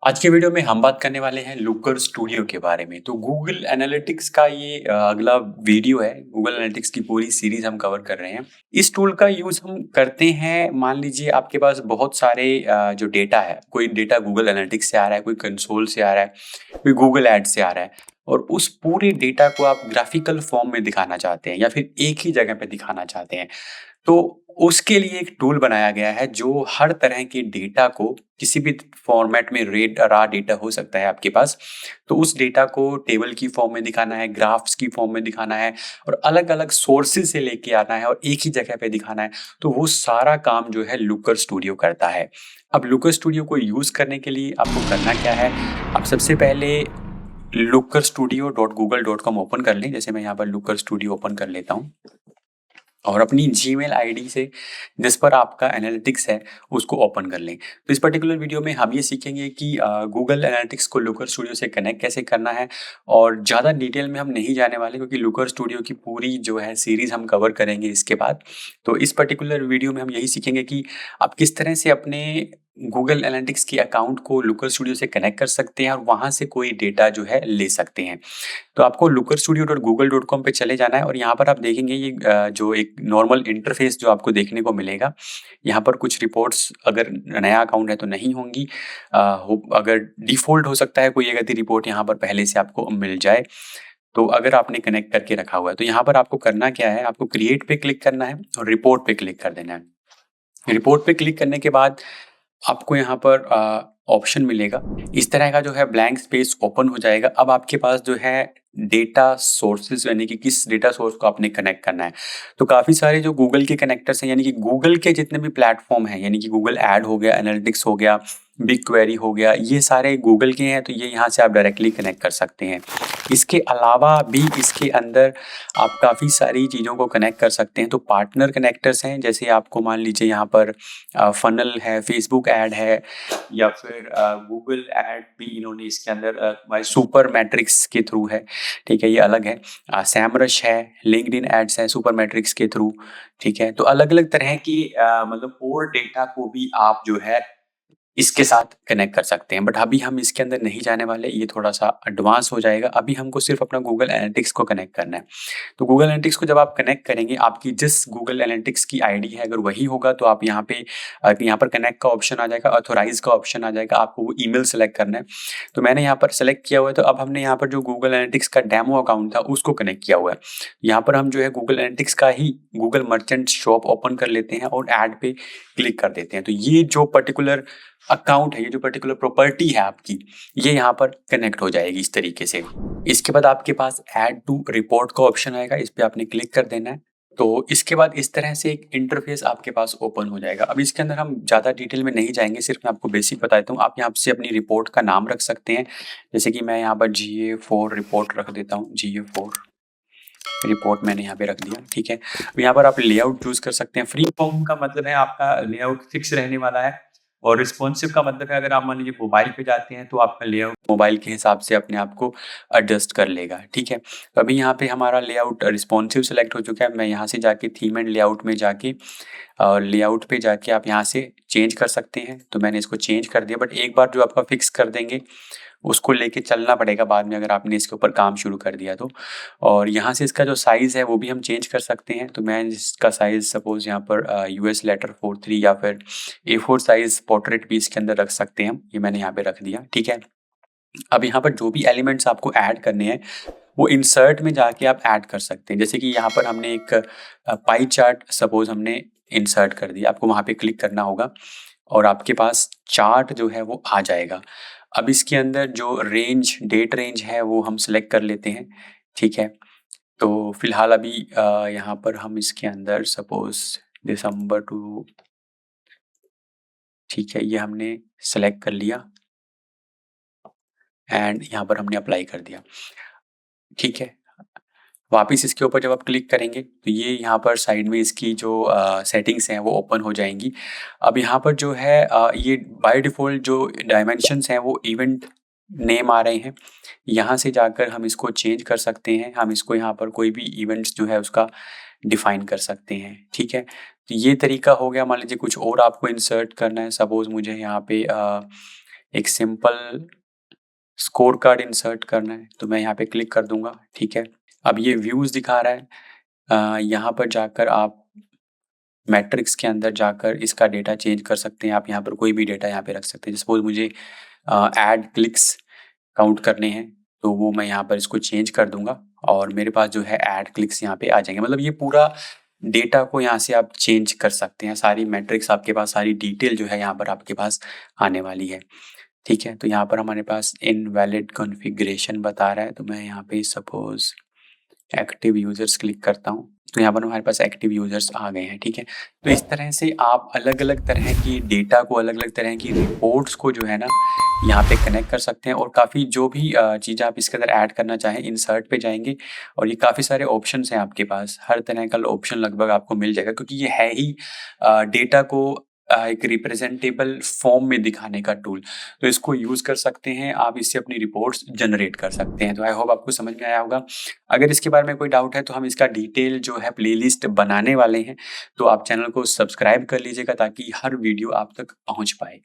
आज के वीडियो में हम बात करने वाले हैं लुकर स्टूडियो के बारे में। तो गूगल एनालिटिक्स का ये अगला वीडियो है। गूगल एनालिटिक्स की पूरी सीरीज़ हम कवर कर रहे हैं। इस टूल का यूज़ हम करते हैं, मान लीजिए आपके पास बहुत सारे जो डेटा है, कोई डेटा गूगल एनालिटिक्स से आ रहा है, कोई कंसोल से आ रहा है, कोई गूगल एड्स से आ रहा है और उस पूरे डेटा को आप ग्राफ़िकल फ़ॉर्म में दिखाना चाहते हैं या फिर एक ही जगह पे दिखाना चाहते हैं। तो उसके लिए एक टूल बनाया गया है जो हर तरह के डेटा को किसी भी फॉर्मेट में रा डेटा हो सकता है आपके पास, तो उस डेटा को टेबल की फॉर्म में दिखाना है, ग्राफ्स की फॉर्म में दिखाना है और अलग-अलग सोर्सेज़ से लेके आना है और एक ही जगह पे दिखाना है। तो वो सारा काम जो है लुकर स्टूडियो करता है। अब लुकर स्टूडियो को यूज़ करने के लिए आपको करना क्या है? आप सबसे पहले lookerstudio.google.com ओपन कर लें। जैसे मैं यहाँ पर लुकर स्टूडियो ओपन कर लेता हूँ। और अपनी जीमेल आईडी से जिस पर आपका एनालिटिक्स है उसको ओपन कर लें। तो इस पर्टिकुलर वीडियो में हम ये सीखेंगे कि गूगल एनालिटिक्स को लुकर स्टूडियो से कनेक्ट कैसे करना है और ज़्यादा डिटेल में हम नहीं जाने वाले क्योंकि लुकर स्टूडियो की पूरी जो है सीरीज़ हम कवर करेंगे इसके बाद। तो इस पर्टिकुलर वीडियो में हम यही सीखेंगे कि आप किस तरह से अपने गूगल एनालिटिक्स के अकाउंट को लुकर स्टूडियो से कनेक्ट कर सकते हैं और वहाँ से कोई डेटा जो है ले सकते हैं। तो आपको lookerstudio.google.com पे चले जाना है और यहाँ पर आप देखेंगे ये जो एक नॉर्मल इंटरफेस जो आपको देखने को मिलेगा। यहाँ पर कुछ रिपोर्ट्स अगर नया अकाउंट है तो नहीं होंगी। अगर डिफ़ॉल्ट हो सकता है कोई एक आधी रिपोर्ट यहाँ पर पहले से आपको मिल जाए। तो अगर आपने कनेक्ट करके रखा हुआ है तो यहाँ पर आपको करना क्या है, आपको क्रिएट पे क्लिक करना है और रिपोर्ट पे क्लिक कर देना है। रिपोर्ट पे क्लिक करने के बाद आपको यहाँ पर ऑप्शन मिलेगा। इस तरह का जो है ब्लैंक स्पेस ओपन हो जाएगा। अब आपके पास जो है डेटा सोर्सेज़ यानी कि किस डेटा सोर्स को आपने कनेक्ट करना है। तो काफ़ी सारे जो गूगल के कनेक्टर्स हैं यानी कि गूगल के जितने भी प्लेटफ़ॉर्म हैं यानी कि गूगल ऐड हो गया, एनालिटिक्स हो गया, बिग क्वेरी हो गया, ये सारे गूगल के हैं तो ये यहाँ से आप डायरेक्टली कनेक्ट कर सकते हैं। इसके अलावा भी इसके अंदर आप काफ़ी सारी चीज़ों को कनेक्ट कर सकते हैं। तो पार्टनर कनेक्टर्स हैं, जैसे आपको मान लीजिए यहाँ पर फ़नल है, फ़ेसबुक ऐड है या फिर गूगल ऐड भी इन्होंने इसके अंदर सुपर मैट्रिक्स के थ्रू है, ठीक है, ये अलग है। सैमरश है, लिंक्डइन एड्स है सुपर मैट्रिक्स के थ्रू, ठीक है। तो अलग-अलग तरह की मतलब और डेटा को भी आप जो है इसके साथ कनेक्ट कर सकते हैं, बट अभी हम इसके अंदर नहीं जाने वाले, ये थोड़ा-सा एडवांस हो जाएगा। अभी हमको सिर्फ़ अपना गूगल एनालिटिक्स को कनेक्ट करना है। तो गूगल एनालिटिक्स को जब आप कनेक्ट करेंगे, आपकी जिस गूगल एनालिटिक्स की आईडी है अगर वही होगा तो आप यहाँ पर कनेक्ट का ऑप्शन आ जाएगा, ऑथराइज़ का ऑप्शन आ जाएगा, आपको वो ईमेल सेलेक्ट करना है। तो मैंने यहाँ पर सेलेक्ट किया हुआ है, तो अब हमने यहाँ पर जो गूगल एनालिटिक्स का डेमो अकाउंट था उसको कनेक्ट किया हुआ है। यहाँ पर हम जो है गूगल एनालिटिक्स का ही गूगल मर्चेंट शॉप ओपन कर लेते हैं और ऐड पे क्लिक कर देते हैं। तो ये जो पर्टिकुलर अकाउंट है, ये जो पर्टिकुलर प्रॉपर्टी है आपकी, ये यहाँ पर कनेक्ट हो जाएगी इस तरीके से। इसके बाद आपके पास ऐड टू रिपोर्ट का ऑप्शन आएगा, इस पे आपने क्लिक कर देना है। तो इसके बाद इस तरह से एक इंटरफेस आपके पास ओपन हो जाएगा। अब इसके अंदर हम ज़्यादा डिटेल में नहीं जाएँगे, सिर्फ़ मैं आपको बेसिक बता देता हूँ। आप यहाँ से अपनी रिपोर्ट का नाम रख सकते हैं, जैसे कि मैं यहाँ पर GA4 रिपोर्ट रख देता हूँ, GA4 रिपोर्ट मैंने यहाँ पे रख दिया, ठीक है। अब यहाँ पर आप लेआउट चूज़ कर सकते हैं। फ्री फॉर्म का मतलब है आपका लेआउट फिक्स रहने वाला है और रिस्पॉन्सिव का मतलब है अगर आप मान लीजिए मोबाइल पे जाते हैं तो आपका लेआउट मोबाइल के हिसाब से अपने आप को एडजस्ट कर लेगा, ठीक है। तो अभी यहाँ पे हमारा लेआउट रिस्पॉन्सिव सेलेक्ट हो चुका है। मैं यहाँ से जाके थीम एंड लेआउट में जाके लेआउट पे जाके आप यहाँ से चेंज कर सकते हैं। तो मैंने इसको चेंज कर दिया, बट एक बार जो आपका फिक्स कर देंगे उसको लेके चलना पड़ेगा बाद में अगर आपने इसके ऊपर काम शुरू कर दिया तो। और यहाँ से इसका जो साइज़ है वो भी हम चेंज कर सकते हैं। तो मैं इसका साइज़ सपोज़ यहाँ पर यूएस लेटर 43 या फिर A4 साइज़ पोर्ट्रेट भी इसके अंदर रख सकते हैं हम। ये मैंने यहाँ पे रख दिया, ठीक है। अब यहाँ पर जो भी एलिमेंट्स आपको ऐड करने हैं वो इंसर्ट में जाके आप ऐड कर सकते हैं। जैसे कि यहाँ पर हमने एक पाई चार्ट सपोज़ हमने इंसर्ट कर दिया, आपको वहाँ पे क्लिक करना होगा और आपके पास चार्ट जो है वो आ जाएगा। अब इसके अंदर जो डेट रेंज है वो हम सेलेक्ट कर लेते हैं, ठीक है। तो फिलहाल अभी यहाँ पर हम इसके अंदर सपोज़ दिसंबर टू, ठीक है, ये हमने सेलेक्ट कर लिया एंड यहाँ पर हमने अप्लाई कर दिया, ठीक है। वापस इसके ऊपर जब आप क्लिक करेंगे तो ये यहाँ पर साइड में इसकी जो सेटिंग्स हैं वो ओपन हो जाएंगी। अब यहाँ पर जो है ये बाय डिफ़ॉल्ट जो डायमेंशंस हैं वो इवेंट नेम आ रहे हैं। यहाँ से जाकर हम इसको चेंज कर सकते हैं। हम इसको यहाँ पर कोई भी इवेंट्स जो है उसका डिफ़ाइन कर सकते हैं, ठीक है। तो ये तरीका हो गया। मान लीजिए कुछ और आपको इंसर्ट करना है, सपोज़ मुझे यहाँ पे एक सिंपल स्कोर कार्ड इंसर्ट करना है, तो मैं यहाँ पे क्लिक कर दूंगा। ठीक है, अब ये व्यूज़ दिखा रहा है। यहाँ पर जाकर आप मैट्रिक्स के अंदर जाकर इसका डेटा चेंज कर सकते हैं। आप यहाँ पर कोई भी डेटा यहाँ पे रख सकते हैं। सपोज मुझे ऐड क्लिक्स काउंट करने हैं, तो वो मैं यहाँ पर इसको चेंज कर दूंगा और मेरे पास जो है ऐड क्लिक्स यहाँ पे आ जाएंगे। मतलब ये पूरा डेटा को यहाँ से आप चेंज कर सकते हैं। सारी मैट्रिक्स आपके पास, सारी डिटेल जो है यहाँ पर आपके पास आने वाली है। ठीक है, तो यहाँ पर हमारे पास इनवैलिड कॉन्फ़िगरेशन बता रहा है, तो मैं यहाँ पे सपोज एक्टिव यूजर्स क्लिक करता हूँ, तो यहाँ पर हमारे पास एक्टिव यूजर्स आ गए हैं। ठीक है, तो इस तरह से आप अलग अलग तरह की डेटा को, अलग अलग तरह की रिपोर्ट्स को जो है ना यहाँ पे कनेक्ट कर सकते हैं। और काफ़ी जो भी चीज़ आप इसके अंदर ऐड करना चाहें, इंसर्ट पे जाएंगे और ये काफ़ी सारे ऑप्शंस हैं आपके पास। हर तरह का ऑप्शन लगभग आपको मिल जाएगा, क्योंकि ये है ही डेटा को एक रिप्रेजेंटेबल फॉर्म में दिखाने का टूल। तो इसको यूज़ कर सकते हैं आप, इससे अपनी रिपोर्ट्स जनरेट कर सकते हैं। तो आई होप आपको समझ में आया होगा। अगर इसके बारे में कोई डाउट है तो हम इसका डिटेल जो है प्लेलिस्ट बनाने वाले हैं, तो आप चैनल को सब्सक्राइब कर लीजिएगा ताकि हर वीडियो आप तक पहुंच पाए।